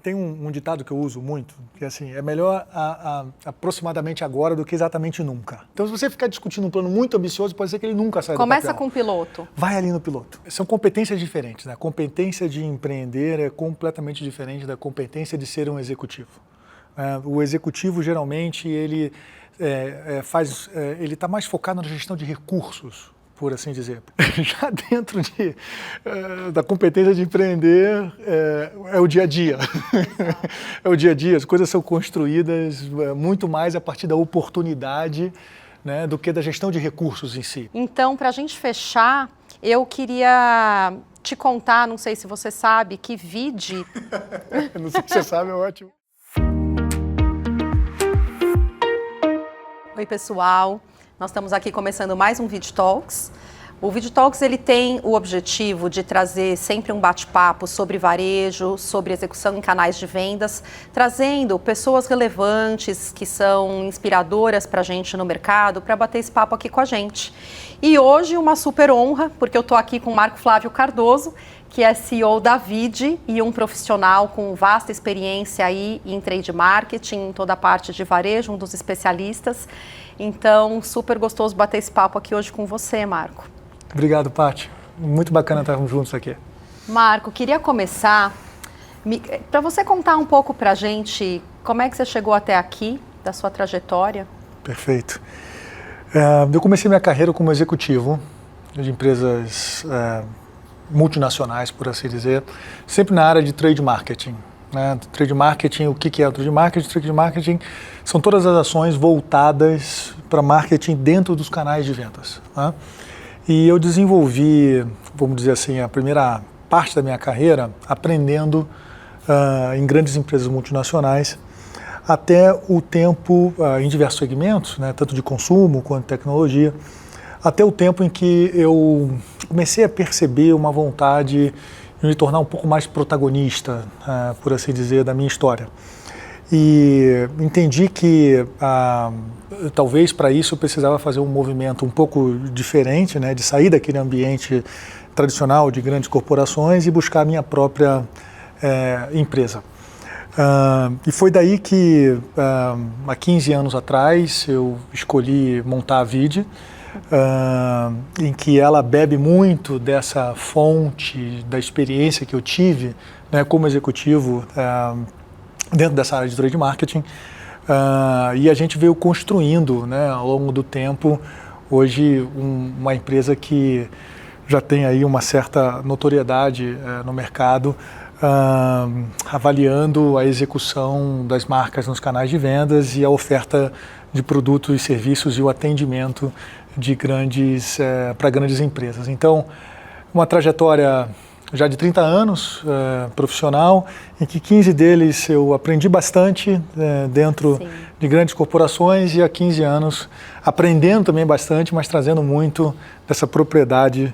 Tem um ditado que eu uso muito, que é assim, é melhor aproximadamente agora do que exatamente nunca. Então, se você ficar discutindo um plano muito ambicioso, pode ser que ele nunca saia do papel. Começa com o piloto. Vai ali no piloto. São competências diferentes, né? A competência de empreender é completamente diferente da competência de ser um executivo. O executivo, geralmente, ele está mais focado na gestão de recursos, por assim dizer. Já dentro da competência de empreender, é o dia a dia. É o dia a dia, as coisas são construídas muito mais a partir da oportunidade, né, do que da gestão de recursos em si. Então, para a gente fechar, eu queria te contar, não sei se você sabe, que Vidi... Não sei se você sabe, é ótimo. Oi, pessoal. Nós estamos aqui começando mais um Vidi Talks. O Vidi Talks ele tem o objetivo de trazer sempre um bate-papo sobre varejo, sobre execução em canais de vendas, trazendo pessoas relevantes que são inspiradoras para a gente no mercado para bater esse papo aqui com a gente. E hoje uma super honra, porque eu estou aqui com o Marco Flávio Cardoso, que é CEO da Vidi e um profissional com vasta experiência aí em trade marketing, em toda a parte de varejo, um dos especialistas. Então, super gostoso bater esse papo aqui hoje com você, Marco. Obrigado, Paty. Muito bacana estarmos juntos aqui. Marco, queria começar para você contar um pouco para a gente como é que você chegou até aqui, da sua trajetória. Perfeito. Eu comecei minha carreira como executivo de empresas multinacionais, por assim dizer, sempre na área de trade marketing. Trade marketing, o que é o trade marketing? Trade marketing são todas as ações voltadas para marketing dentro dos canais de vendas. E eu desenvolvi, vamos dizer assim, a primeira parte da minha carreira aprendendo em grandes empresas multinacionais até o tempo, em diversos segmentos, tanto de consumo quanto de tecnologia, até o tempo em que eu comecei a perceber uma vontade de me tornar um pouco mais protagonista, por assim dizer, da minha história. E entendi que talvez para isso eu precisava fazer um movimento um pouco diferente, de sair daquele ambiente tradicional de grandes corporações e buscar a minha própria empresa. E foi daí que, há 15 anos atrás, eu escolhi montar a Vidi, em que ela bebe muito dessa fonte da experiência que eu tive como executivo dentro dessa área de trade marketing, e a gente veio construindo ao longo do tempo, hoje uma empresa que já tem aí uma certa notoriedade no mercado, avaliando a execução das marcas nos canais de vendas e a oferta de produtos e serviços e o atendimento de para grandes empresas. Então, uma trajetória já de 30 anos profissional, em que 15 deles eu aprendi bastante dentro Sim. de grandes corporações e há 15 anos aprendendo também bastante, mas trazendo muito dessa propriedade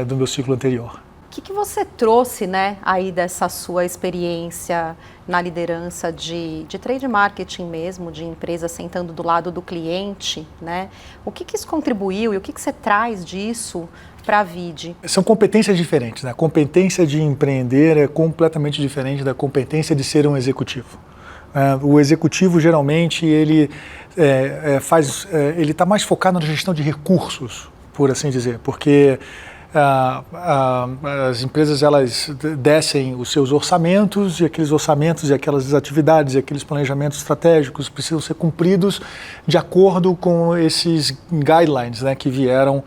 do meu ciclo anterior. O que você trouxe aí dessa sua experiência na liderança de trade marketing mesmo, de empresa sentando do lado do cliente, O que isso contribuiu e o que você traz disso para a Vidi? São competências diferentes. A competência de empreender é completamente diferente da competência de ser um executivo. O executivo, geralmente, ele está mais focado na gestão de recursos, por assim dizer, porque as empresas elas descem os seus orçamentos e aqueles orçamentos e aquelas atividades e aqueles planejamentos estratégicos precisam ser cumpridos de acordo com esses guidelines que vieram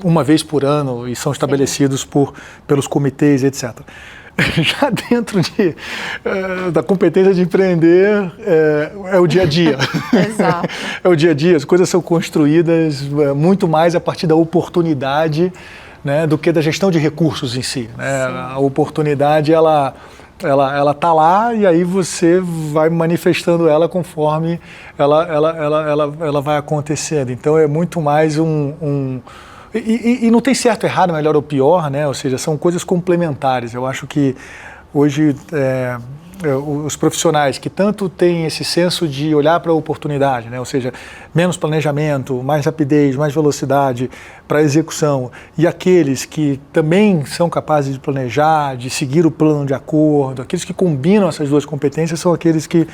uma vez por ano e são estabelecidos pelos comitês, etc. Já dentro da competência de empreender, é o dia a dia. Exato. É o dia a dia, as coisas são construídas muito mais a partir da oportunidade do que da gestão de recursos em si. A oportunidade, ela está lá e aí você vai manifestando ela conforme ela vai acontecendo. Então é muito mais E não tem certo, errado, melhor ou pior, ou seja, são coisas complementares. Eu acho que hoje os profissionais que tanto têm esse senso de olhar para a oportunidade, né? Ou seja, menos planejamento, mais rapidez, mais velocidade para a execução, e aqueles que também são capazes de planejar, de seguir o plano de acordo, aqueles que combinam essas duas competências são aqueles que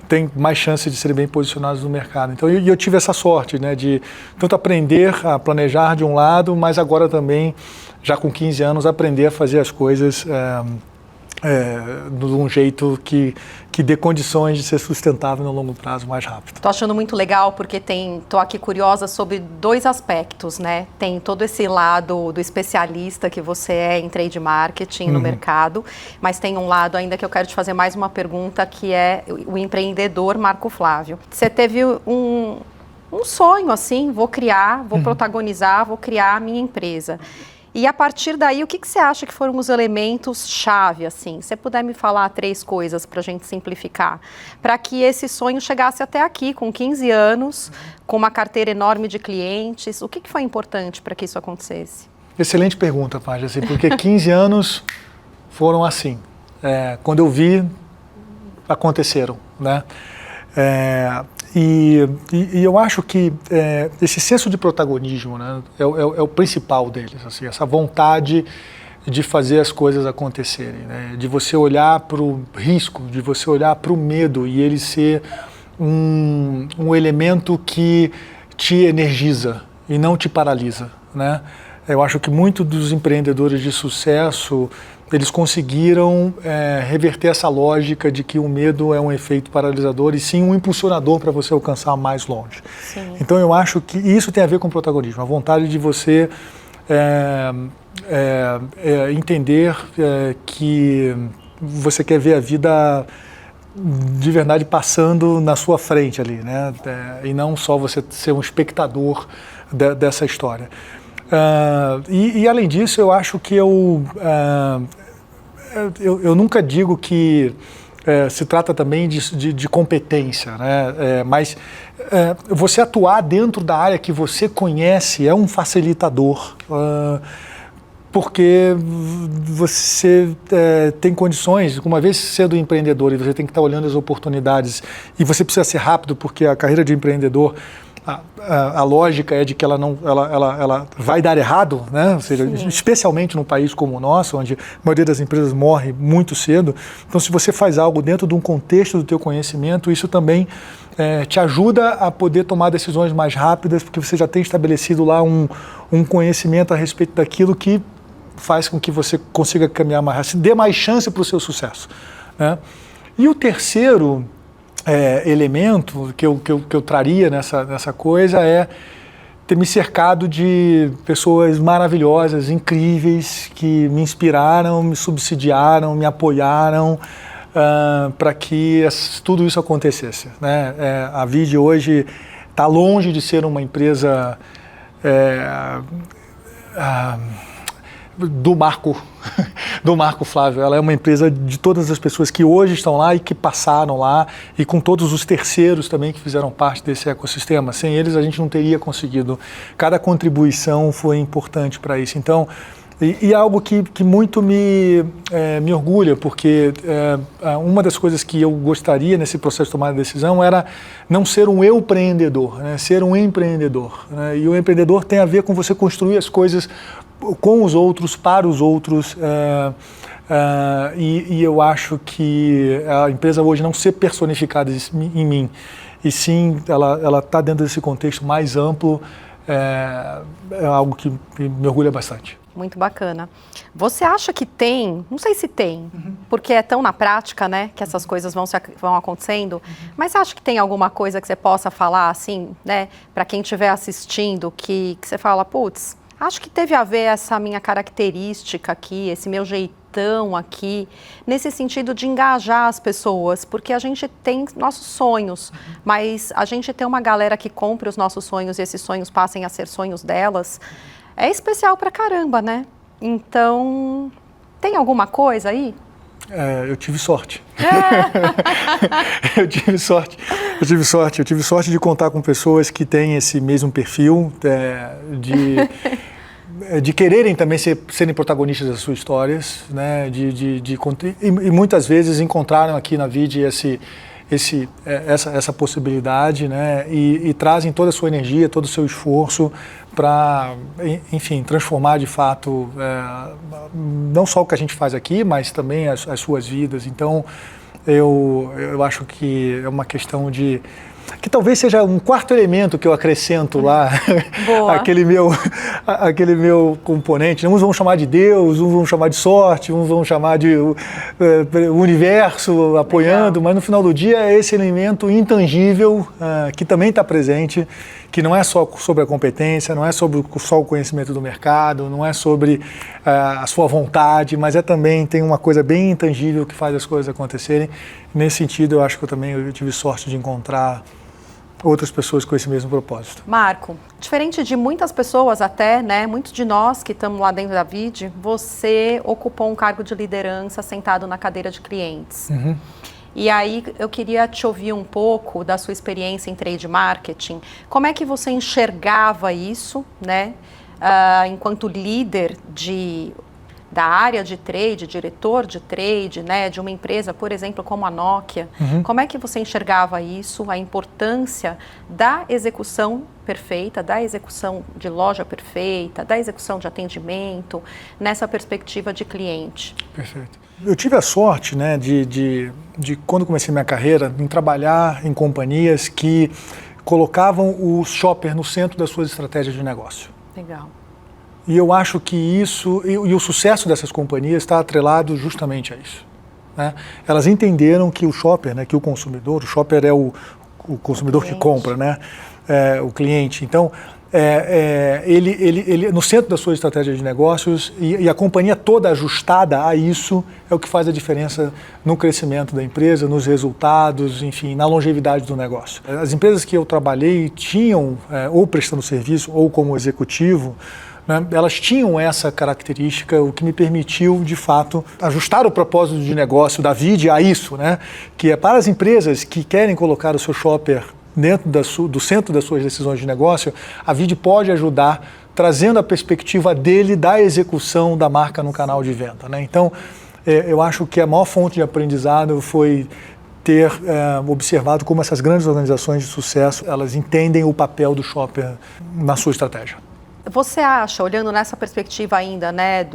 têm mais chance de serem bem posicionados no mercado. Então, eu tive essa sorte, né, de tanto aprender a planejar de um lado, mas agora também, já com 15 anos, aprender a fazer as coisas de um jeito que dê condições de ser sustentável no longo prazo mais rápido. Estou achando muito legal porque estou aqui curiosa sobre 2 aspectos, né? Tem todo esse lado do especialista que você é em trade marketing no mercado, mas tem um lado ainda que eu quero te fazer mais uma pergunta, que é o empreendedor Marco Flávio. Você teve um sonho assim, vou protagonizar, vou criar a minha empresa. E a partir daí, o que você acha que foram os elementos-chave, assim? Se você puder me falar 3 coisas para a gente simplificar, para que esse sonho chegasse até aqui, com 15 anos, com uma carteira enorme de clientes, o que foi importante para que isso acontecesse? Excelente pergunta, Paty, assim, porque 15 anos foram assim. Quando eu vi, aconteceram, né? E eu acho que esse senso de protagonismo, né, é o principal deles, assim, essa vontade de fazer as coisas acontecerem, né, de você olhar para o risco, de você olhar para o medo e ele ser um elemento que te energiza e não te paralisa, né? Eu acho que muitos dos empreendedores de sucesso, eles conseguiram reverter essa lógica de que o medo é um efeito paralisador e sim um impulsionador para você alcançar mais longe. Sim. Então eu acho que isso tem a ver com protagonismo, a vontade de você entender que você quer ver a vida de verdade passando na sua frente ali, né? E não só você ser um espectador dessa história. E além disso, eu acho que eu nunca digo que se trata também de competência, né? Mas você atuar dentro da área que você conhece é um facilitador, porque você tem condições, uma vez sendo empreendedor e você tem que estar olhando as oportunidades e você precisa ser rápido porque a carreira de empreendedor, a lógica é de que ela vai dar errado, né? Ou seja, especialmente num país como o nosso, onde a maioria das empresas morre muito cedo. Então, se você faz algo dentro de um contexto do teu conhecimento, isso também te ajuda a poder tomar decisões mais rápidas, porque você já tem estabelecido lá um conhecimento a respeito daquilo que faz com que você consiga caminhar mais rápido, dê mais chance para o seu sucesso, né? E o terceiro elemento que eu traria nessa coisa é ter me cercado de pessoas maravilhosas, incríveis, que me inspiraram, me subsidiaram, me apoiaram para que tudo isso acontecesse, né? A Vidi hoje está longe de ser uma empresa do Marco Flávio. Ela é uma empresa de todas as pessoas que hoje estão lá e que passaram lá, e com todos os terceiros também que fizeram parte desse ecossistema. Sem eles a gente não teria conseguido. Cada contribuição foi importante para isso. Então, e algo que muito me orgulha, porque uma das coisas que eu gostaria nesse processo de tomar a decisão era não ser um eu-empreendedor, né? Ser um empreendedor, né? E o empreendedor tem a ver com você construir as coisas com os outros, para os outros, e eu acho que a empresa hoje não ser personificada em mim, e sim ela está dentro desse contexto mais amplo, é algo que me orgulha bastante. Muito bacana. Você acha que tem, não sei se tem, porque é tão na prática, né, que essas coisas vão acontecendo, mas acha que tem alguma coisa que você possa falar, assim, né, para quem estiver assistindo, que você fala, putz, acho que teve a ver essa minha característica aqui, esse meu jeitão aqui, nesse sentido de engajar as pessoas, porque a gente tem nossos sonhos, mas a gente tem uma galera que compra os nossos sonhos e esses sonhos passem a ser sonhos delas, é especial pra caramba, né? Então, tem alguma coisa aí? Eu tive sorte. Eu tive sorte de contar com pessoas que têm esse mesmo perfil, de quererem também serem protagonistas das suas histórias, né? E muitas vezes encontraram aqui na VID essa possibilidade, né? E trazem toda a sua energia, todo o seu esforço para, enfim, transformar de fato não só o que a gente faz aqui, mas também as suas vidas. Então, eu acho que é uma questão que talvez seja um quarto elemento que eu acrescento lá, aquele meu componente. Uns vão chamar de Deus, uns vão chamar de sorte, uns vão chamar de universo apoiando, mas no final do dia é esse elemento intangível que também está presente, que não é só sobre a competência, não é sobre só o conhecimento do mercado, não é sobre a sua vontade, mas tem uma coisa bem intangível que faz as coisas acontecerem. Nesse sentido, eu acho que eu tive sorte de encontrar outras pessoas com esse mesmo propósito. Marco, diferente de muitas pessoas até, né, muitos de nós que estamos lá dentro da VID, você ocupou um cargo de liderança sentado na cadeira de clientes. Uhum. E aí eu queria te ouvir um pouco da sua experiência em trade marketing. Como é que você enxergava isso, né, enquanto líder da área de trade, diretor de trade, né, de uma empresa, por exemplo, como a Nokia? Uhum. Como é que você enxergava isso, a importância da execução perfeita, da execução de loja perfeita, da execução de atendimento, nessa perspectiva de cliente? Perfeito. Eu tive a sorte, né, de quando comecei minha carreira, em trabalhar em companhias que colocavam o shopper no centro das suas estratégias de negócio. Legal. E eu acho que isso, e o sucesso dessas companhias está atrelado justamente a isso, né? Elas entenderam que o shopper, né, que o shopper é o consumidor que compra, né? O cliente. Então, ele no centro da sua estratégia de negócios e a companhia toda ajustada a isso é o que faz a diferença no crescimento da empresa, nos resultados, enfim, na longevidade do negócio. As empresas que eu trabalhei tinham, ou prestando serviço ou como executivo, né, elas tinham essa característica, o que me permitiu, de fato, ajustar o propósito de negócio da VID a isso, né, que é para as empresas que querem colocar o seu shopper dentro do centro das suas decisões de negócio, a VID pode ajudar, trazendo a perspectiva dele da execução da marca no canal de venda, né? Então, eu acho que a maior fonte de aprendizado foi ter observado como essas grandes organizações de sucesso, elas entendem o papel do shopper na sua estratégia. Você acha, olhando nessa perspectiva ainda, né,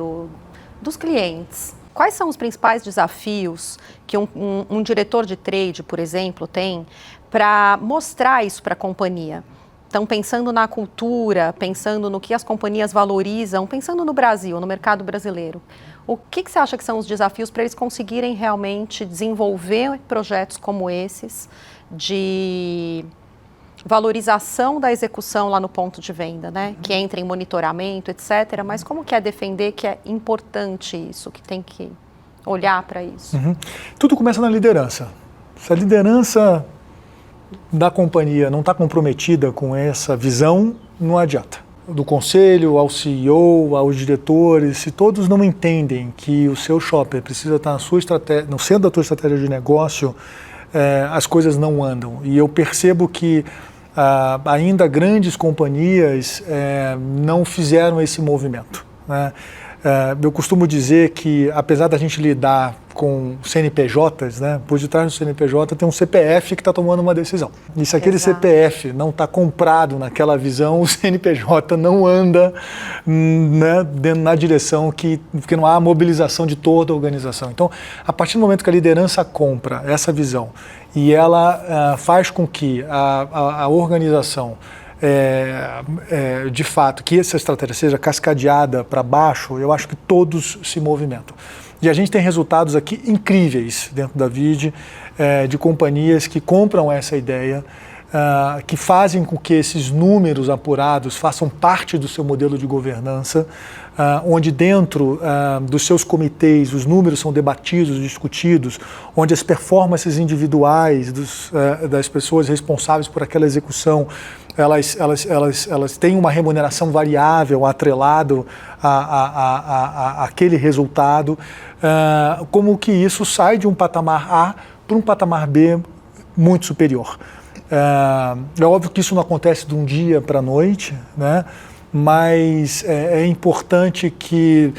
dos clientes, quais são os principais desafios que um diretor de trade, por exemplo, tem para mostrar isso para a companhia? Então, pensando na cultura, pensando no que as companhias valorizam, pensando no Brasil, no mercado brasileiro, o que você acha que são os desafios para eles conseguirem realmente desenvolver projetos como esses de valorização da execução lá no ponto de venda, né? Que entra em monitoramento, etc. Mas como que é defender que é importante isso, que tem que olhar para isso? Uhum. Tudo começa na liderança. Se a liderança da companhia não está comprometida com essa visão, não adianta. Do conselho, ao CEO, aos diretores, se todos não entendem que o seu shopper precisa estar na sua estratégia, no centro da tua estratégia de negócio, as coisas não andam. E eu percebo que ainda grandes companhias não fizeram esse movimento, né? Eu costumo dizer que, apesar da gente lidar com CNPJs, né, por detrás do CNPJ tem um CPF que está tomando uma decisão. E se aquele CPF não está comprado naquela visão, o CNPJ não anda, né, na direção porque não há mobilização de toda a organização. Então, a partir do momento que a liderança compra essa visão e ela faz com que a organização de fato, que essa estratégia seja cascadeada para baixo, eu acho que todos se movimentam. E a gente tem resultados aqui incríveis dentro da VID, de companhias que compram essa ideia, que fazem com que esses números apurados façam parte do seu modelo de governança, onde dentro dos seus comitês os números são debatidos, discutidos, onde as performances individuais das pessoas responsáveis por aquela execução, elas têm uma remuneração variável atrelado àquele resultado, como que isso sai de um patamar A para um patamar B muito superior. É óbvio que isso não acontece de um dia para a noite, né? mas é importante que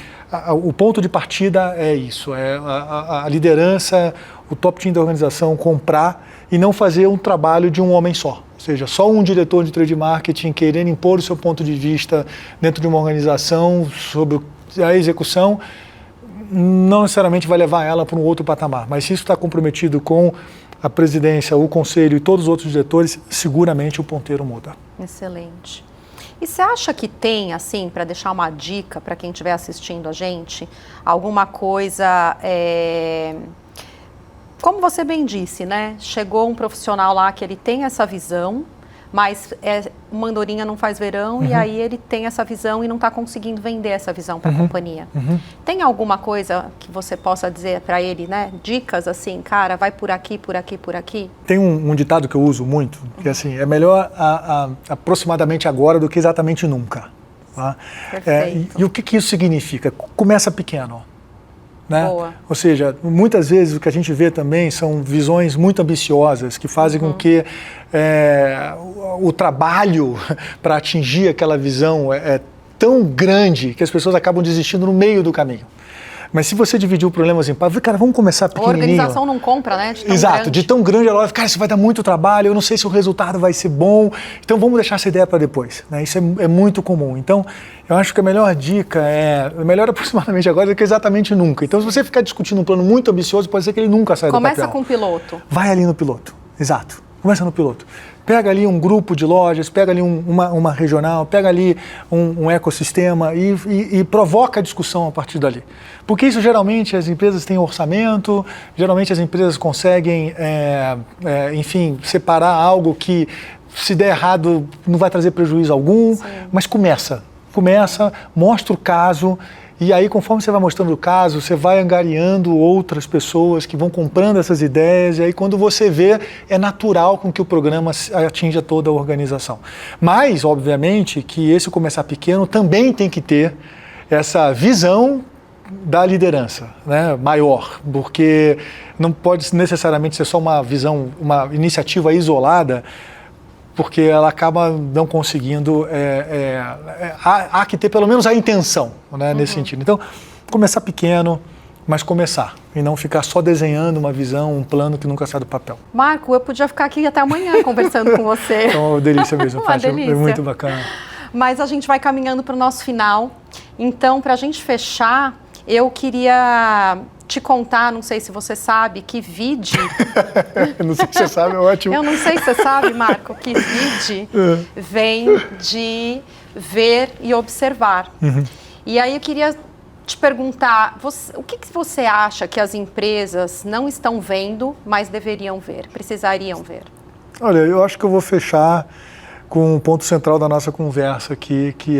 o ponto de partida é isso, é a liderança, o top team da organização comprar e não fazer um trabalho de um homem só. Ou seja, só um diretor de trade marketing querendo impor o seu ponto de vista dentro de uma organização sobre a execução, não necessariamente vai levar ela para um outro patamar. Mas se isso está comprometido com a presidência, o conselho e todos os outros diretores, seguramente o ponteiro muda. Excelente. E você acha que tem, assim, para deixar uma dica para quem estiver assistindo a gente, alguma coisa, como você bem disse, né? Chegou um profissional lá que ele tem essa visão, mas uma andorinha não faz verão, e aí ele tem essa visão e não está conseguindo vender essa visão para a companhia. Tem alguma coisa que você possa dizer para ele, né? Dicas assim, cara, vai por aqui, por aqui, por aqui? Tem um ditado que eu uso muito, que assim, é melhor aproximadamente agora do que exatamente nunca. Tá? E o que isso significa? Começa pequeno. Né? Boa. Ou seja, muitas vezes o que a gente vê também são visões muito ambiciosas que fazem com que o trabalho para atingir aquela visão é tão grande que as pessoas acabam desistindo no meio do caminho. Mas se você dividir o problema assim, cara, vamos começar pequenininho. A organização não compra, né? De tão Exato, grande. de tão grande ela vai, cara, isso vai dar muito trabalho, eu não sei se o resultado vai ser bom, então vamos deixar essa ideia para depois. Né? Isso é muito comum. Então, eu acho que a melhor dica é melhor aproximadamente agora do que exatamente nunca. Então, se você ficar discutindo um plano muito ambicioso, pode ser que ele nunca saia do papel. Começa com o piloto. Vai ali no piloto, exato. Começa no piloto. Pega ali um grupo de lojas, pega ali uma regional, pega ali um ecossistema e provoca a discussão a partir dali. Porque isso geralmente as empresas têm orçamento, geralmente as empresas conseguem, enfim, separar algo que se der errado não vai trazer prejuízo algum, mas começa, mostra o caso. E aí, conforme você vai mostrando o caso, você vai angariando outras pessoas que vão comprando essas ideias, e aí quando você vê, é natural com que o programa atinja toda a organização. Mas, obviamente, que esse começar pequeno também tem que ter essa visão da liderança, né, maior, porque não pode necessariamente ser só uma visão, uma iniciativa isolada, porque ela acaba não conseguindo, há que ter pelo menos a intenção, né, nesse sentido. Então, começar pequeno, mas começar, e não ficar só desenhando uma visão, um plano que nunca sai do papel. Marco, eu podia ficar aqui até amanhã conversando com você. É uma delícia mesmo, Uma delícia. É muito bacana. Mas a gente vai caminhando para o nosso final, então, para a gente fechar, eu queria te contar, não sei se você sabe, que VID... Não sei se você sabe, é ótimo. Eu não sei se você sabe, Marco, que VID vem de ver e observar. E aí eu queria te perguntar, o que você acha que as empresas não estão vendo, mas deveriam ver, precisariam ver? Olha, eu acho que eu vou fechar com um ponto central da nossa conversa aqui, que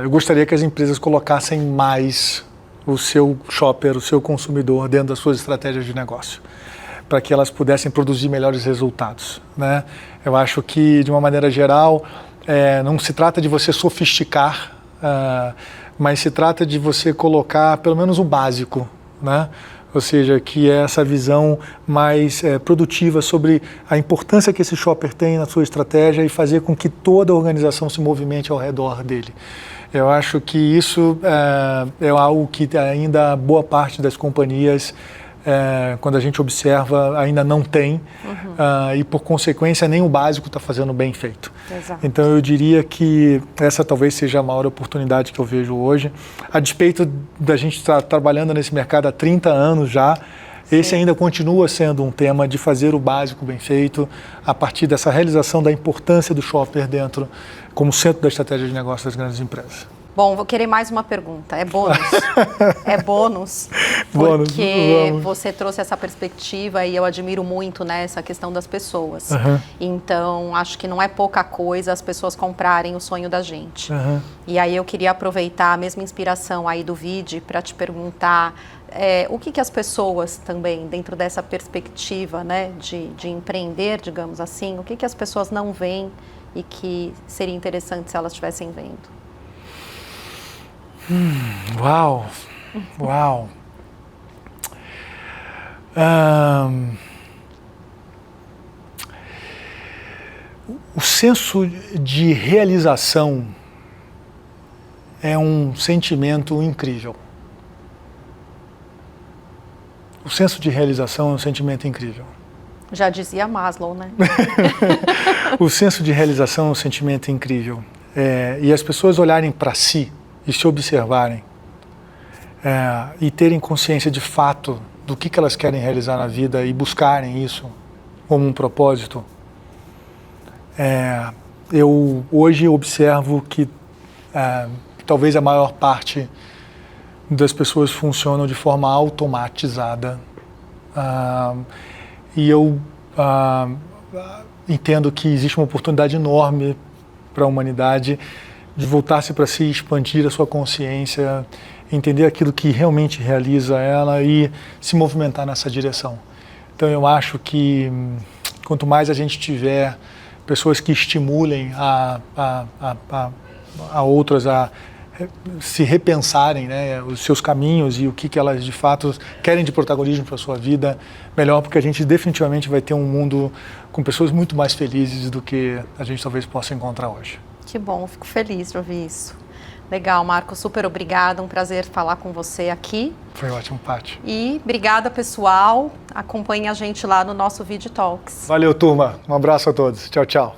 eu gostaria que as empresas colocassem mais o seu shopper, o seu consumidor dentro das suas estratégias de negócio, para que elas pudessem produzir melhores resultados, né? Eu acho que, de uma maneira geral, não se trata de você sofisticar, mas se trata de você colocar pelo menos o básico, né? Ou seja, que é essa visão mais produtiva sobre a importância que esse shopper tem na sua estratégia e fazer com que toda a organização se movimente ao redor dele. Eu acho que isso é algo que ainda boa parte das companhias, quando a gente observa, ainda não tem, e por consequência nem o básico está fazendo bem feito. Exato. Então eu diria que essa talvez seja a maior oportunidade que eu vejo hoje. A despeito da gente estar trabalhando nesse mercado há 30 anos já, esse ainda continua sendo um tema de fazer o básico bem feito, a partir dessa realização da importância do shopper dentro, como centro da estratégia de negócio das grandes empresas. Bom, vou querer mais uma pergunta. É bônus? É bônus? Bônus, Porque vamos. você trouxe essa perspectiva e eu admiro muito, né, essa questão das pessoas. Então, acho que não é pouca coisa as pessoas comprarem o sonho da gente. E aí eu queria aproveitar a mesma inspiração aí do vídeo para te perguntar o que as pessoas também, dentro dessa perspectiva, né, de empreender, digamos assim, o que as pessoas não veem e que seria interessante se elas estivessem vendo? Uau! Uau! O senso de realização é um sentimento incrível. O senso de realização é um sentimento incrível. Já dizia Maslow, né? O senso de realização é um sentimento incrível. E as pessoas olharem para si e se observarem e terem consciência de fato do que elas querem realizar na vida e buscarem isso como um propósito. Eu hoje observo que talvez a maior parte das pessoas funcionam de forma automatizada. E eu entendo que existe uma oportunidade enorme para a humanidade de voltar-se para si, expandir a sua consciência, entender aquilo que realmente realiza ela e se movimentar nessa direção. Então eu acho que quanto mais a gente tiver pessoas que estimulem a outras a se repensarem, né, os seus caminhos e o que elas de fato querem de protagonismo para a sua vida, melhor, porque a gente definitivamente vai ter um mundo com pessoas muito mais felizes do que a gente talvez possa encontrar hoje. Que bom, fico feliz de ouvir isso. Legal, Marco, super obrigada, um prazer falar com você aqui. Foi ótimo, Paty. E obrigada, pessoal. Acompanhe a gente lá no nosso VideTalks. Valeu, turma. Um abraço a todos. Tchau, tchau.